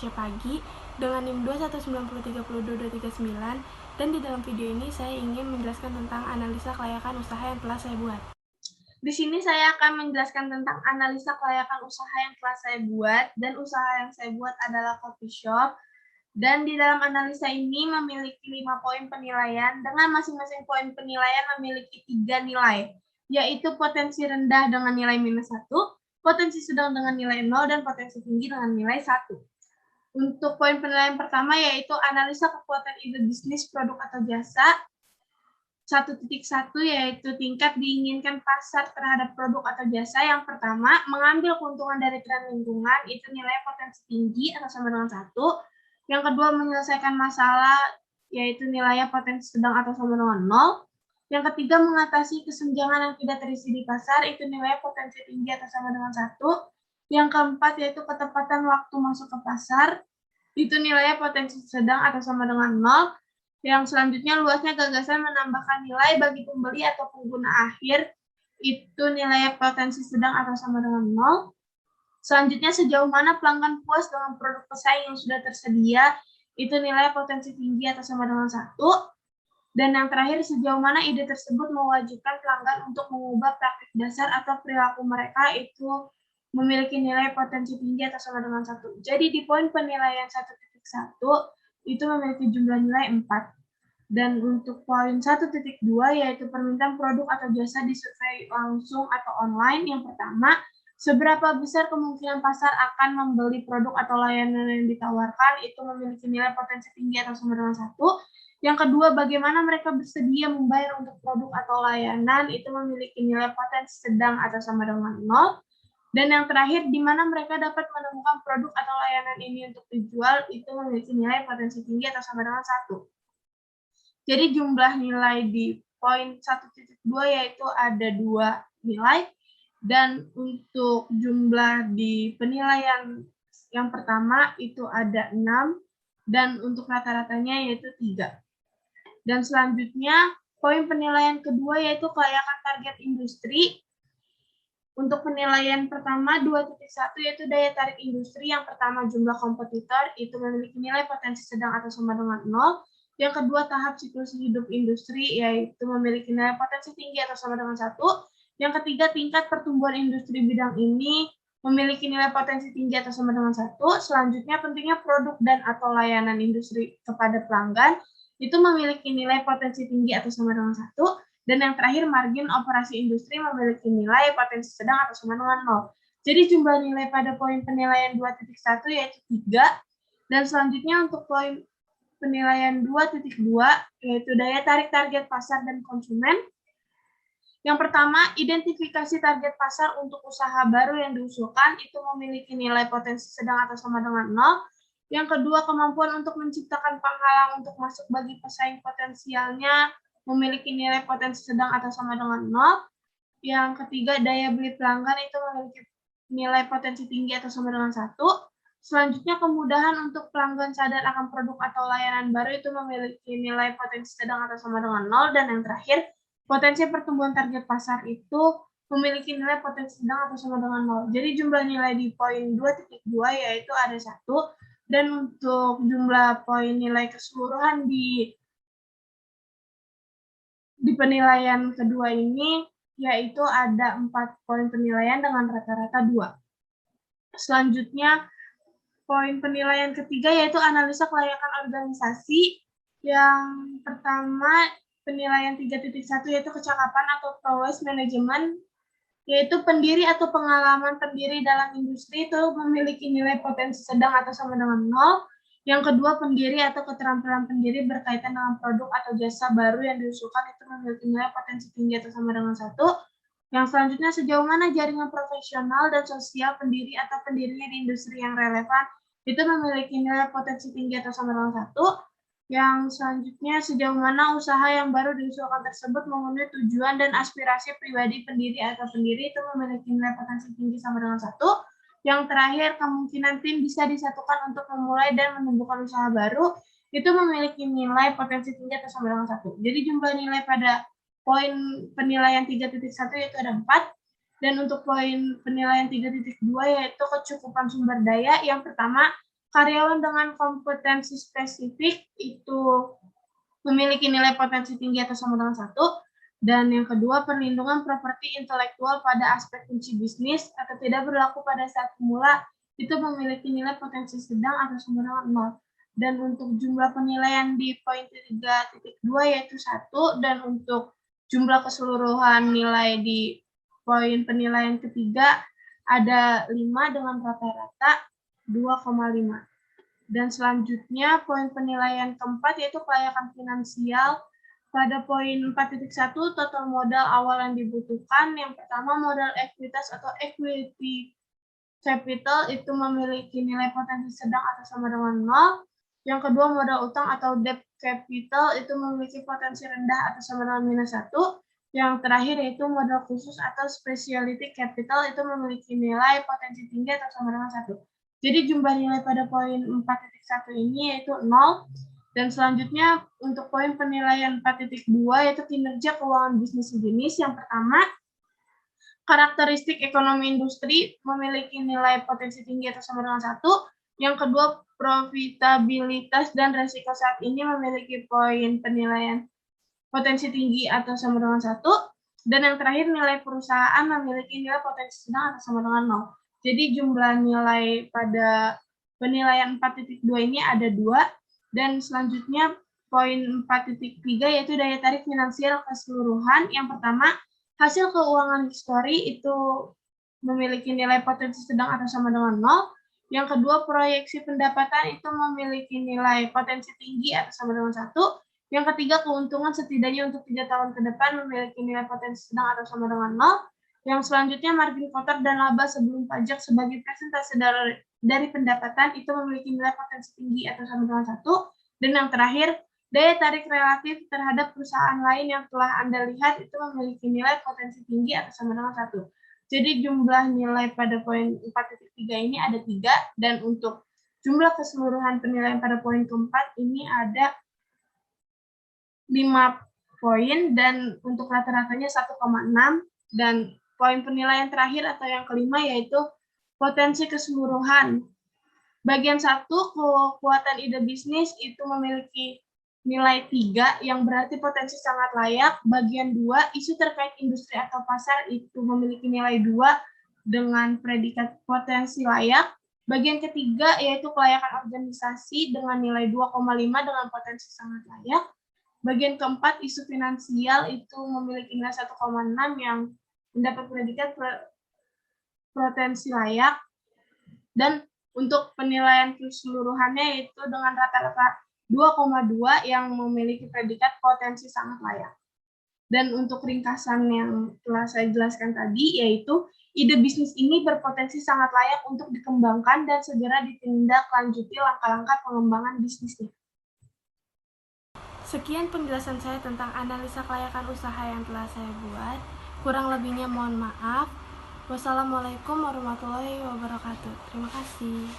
Indonesia Pagi dengan NIM 219032239, dan di dalam video ini saya ingin menjelaskan tentang analisa kelayakan usaha yang telah saya buat. Di sini saya akan menjelaskan tentang analisa kelayakan usaha yang telah saya buat, dan usaha yang saya buat adalah coffee shop. Dan di dalam analisa ini memiliki 5 poin penilaian, dengan masing-masing poin penilaian memiliki 3 nilai, yaitu potensi rendah dengan nilai -1, potensi sedang dengan nilai 0, dan potensi tinggi dengan nilai 1. Untuk poin penilaian pertama yaitu analisa kekuatan ide bisnis, produk atau jasa. 1.1 yaitu tingkat diinginkan pasar terhadap produk atau jasa. Yang pertama, mengambil keuntungan dari tren lingkungan, itu nilai potensi tinggi atau sama dengan 1. Yang kedua, menyelesaikan masalah, yaitu nilainya potensi sedang atau sama dengan 0. Yang ketiga, mengatasi kesenjangan yang tidak terisi di pasar, itu nilainya potensi tinggi atau sama dengan 1. Yang keempat, yaitu ketepatan waktu masuk ke pasar, itu nilainya potensi sedang atau sama dengan 0. Yang selanjutnya, luasnya gagasan menambahkan nilai bagi pembeli atau pengguna akhir, itu nilainya potensi sedang atau sama dengan 0. Selanjutnya, sejauh mana pelanggan puas dengan produk pesaing yang sudah tersedia, itu nilai potensi tinggi atau sama dengan 1. Dan yang terakhir, sejauh mana ide tersebut mewajibkan pelanggan untuk mengubah praktik dasar atau perilaku mereka, itu memiliki nilai potensi tinggi atau sama dengan 1. Jadi di poin penilaian 1.1 itu memiliki jumlah nilai 4. Dan untuk poin 1.2 yaitu permintaan produk atau jasa disurvei langsung atau online. Yang pertama, seberapa besar kemungkinan pasar akan membeli produk atau layanan yang ditawarkan, itu memiliki nilai potensi tinggi atau sama dengan 1. Yang kedua, bagaimana mereka bersedia membayar untuk produk atau layanan, itu memiliki nilai potensi sedang atau sama dengan 0. Dan yang terakhir, di mana mereka dapat menemukan produk atau layanan ini untuk dijual, itu memiliki nilai potensi tinggi atau sama dengan 1. Jadi jumlah nilai di poin 1.2 yaitu ada 2 nilai, dan untuk jumlah di penilaian yang pertama itu ada 6, dan untuk rata-ratanya yaitu 3. Dan selanjutnya, poin penilaian kedua yaitu kelayakan target industri. Untuk penilaian pertama 2.1 yaitu daya tarik industri. Yang pertama, jumlah kompetitor, itu memiliki nilai potensi sedang atau sama dengan 0. Yang kedua, tahap siklus hidup industri, yaitu memiliki nilai potensi tinggi atau sama dengan 1. Yang ketiga, tingkat pertumbuhan industri bidang ini memiliki nilai potensi tinggi atau sama dengan 1. Selanjutnya, pentingnya produk dan atau layanan industri kepada pelanggan, itu memiliki nilai potensi tinggi atau sama dengan 1. Dan yang terakhir, margin operasi industri memiliki nilai potensi sedang atau sama dengan 0. Jadi jumlah nilai pada poin penilaian 2.1 yaitu 3. Dan selanjutnya untuk poin penilaian 2.2 yaitu daya tarik target pasar dan konsumen. Yang pertama, identifikasi target pasar untuk usaha baru yang diusulkan, itu memiliki nilai potensi sedang atau sama dengan 0. Yang kedua, kemampuan untuk menciptakan penghalang untuk masuk bagi pesaing potensialnya memiliki nilai potensi sedang atau sama dengan 0. Yang ketiga, daya beli pelanggan itu memiliki nilai potensi tinggi atau sama dengan 1. Selanjutnya, kemudahan untuk pelanggan sadar akan produk atau layanan baru itu memiliki nilai potensi sedang atau sama dengan 0. Dan yang terakhir, potensi pertumbuhan target pasar itu memiliki nilai potensi sedang atau sama dengan 0. Jadi jumlah nilai di poin 2.2 yaitu ada 1. Dan untuk jumlah poin nilai keseluruhan di penilaian kedua ini, yaitu ada 4 poin penilaian dengan rata-rata 2. Selanjutnya, poin penilaian ketiga yaitu analisa kelayakan organisasi. Yang pertama, penilaian 3.1 yaitu kecakapan atau prowess management, yaitu pendiri atau pengalaman pendiri dalam industri itu memiliki nilai potensi sedang atau sama dengan 0. Yang kedua, pendiri atau keterampilan pendiri berkaitan dengan produk atau jasa baru yang diusulkan itu memiliki nilai potensi tinggi atau sama dengan 1. Yang selanjutnya, sejauh mana jaringan profesional dan sosial pendiri atau pendirinya di industri yang relevan itu memiliki nilai potensi tinggi atau sama dengan 1. Yang selanjutnya, sejauh mana usaha yang baru diusulkan tersebut memenuhi tujuan dan aspirasi pribadi pendiri atau pendiri itu memiliki nilai potensi tinggi sama dengan 1. Yang terakhir, kemungkinan tim bisa disatukan untuk memulai dan menumbuhkan usaha baru, itu memiliki nilai potensi tinggi atau sama dengan 1. Jadi jumlah nilai pada poin penilaian 3.1 yaitu ada 4. Dan untuk poin penilaian 3.2 yaitu kecukupan sumber daya. Yang pertama, Karyawan dengan kompetensi spesifik itu memiliki nilai potensi tinggi atau sama dengan 1. Dan yang kedua, perlindungan properti intelektual pada aspek kunci bisnis atau tidak berlaku pada saat pemula itu memiliki nilai potensi sedang atau sama dengan 0. Dan untuk jumlah penilaian di poin 3.2 yaitu 1, dan untuk jumlah keseluruhan nilai di poin penilaian ketiga ada 5 dengan rata-rata 2,5. Dan selanjutnya poin penilaian keempat yaitu kelayakan finansial. Pada poin 4.1 total modal awal yang dibutuhkan. Yang pertama modal ekuitas atau equity capital itu memiliki nilai potensi sedang atau sama dengan 0. Yang kedua modal utang atau debt capital itu memiliki potensi rendah atau sama dengan minus 1. Yang terakhir yaitu modal khusus atau specialty capital itu memiliki nilai potensi tinggi atau sama dengan 1. Jadi jumlah nilai pada poin 4.1 ini yaitu 0. Dan selanjutnya untuk poin penilaian 4.2 yaitu kinerja keuangan bisnis sejenis. Yang pertama, karakteristik ekonomi industri memiliki nilai potensi tinggi atau sama dengan 1. Yang kedua, profitabilitas dan resiko saat ini memiliki poin penilaian potensi tinggi atau sama dengan 1. Dan yang terakhir, nilai perusahaan memiliki nilai potensi sedang atau sama dengan 0. Jadi jumlah nilai pada penilaian 4.2 ini ada 2. Dan selanjutnya poin 4.3 yaitu daya tarik finansial keseluruhan. Yang pertama, hasil keuangan histori itu memiliki nilai potensi sedang atau sama dengan 0. Yang kedua, proyeksi pendapatan itu memiliki nilai potensi tinggi atau sama dengan 1. Yang ketiga, keuntungan setidaknya untuk 3 tahun ke depan memiliki nilai potensi sedang atau sama dengan 0. Yang selanjutnya, margin kotor dan laba sebelum pajak sebagai persentase dari pendapatan itu memiliki nilai potensi tinggi atau sama dengan 1. Dan yang terakhir, daya tarik relatif terhadap perusahaan lain yang telah Anda lihat itu memiliki nilai potensi tinggi atau sama dengan 1. Jadi jumlah nilai pada poin 4.3 ini ada 3, dan untuk jumlah keseluruhan penilaian pada poin keempat ini ada 5 poin, dan untuk rata-ratanya 1,6. Dan poin penilaian terakhir atau yang kelima yaitu potensi keseluruhan. Bagian 1, kekuatan ide bisnis itu memiliki nilai 3 yang berarti potensi sangat layak. Bagian 2, isu terkait industri atau pasar itu memiliki nilai 2 dengan predikat potensi layak. Bagian ketiga yaitu kelayakan organisasi dengan nilai 2,5 dengan potensi sangat layak. Bagian keempat, isu finansial itu memiliki nilai 1,6 yang mendapat predikat potensi layak. Dan untuk penilaian keseluruhannya itu dengan rata-rata 2,2 yang memiliki predikat potensi sangat layak. Dan untuk ringkasan yang telah saya jelaskan tadi, yaitu ide bisnis ini berpotensi sangat layak untuk dikembangkan dan segera ditindaklanjuti langkah-langkah pengembangan bisnisnya. Sekian penjelasan saya tentang analisa kelayakan usaha yang telah saya buat. Kurang lebihnya mohon maaf. Wassalamualaikum warahmatullahi wabarakatuh. Terima kasih.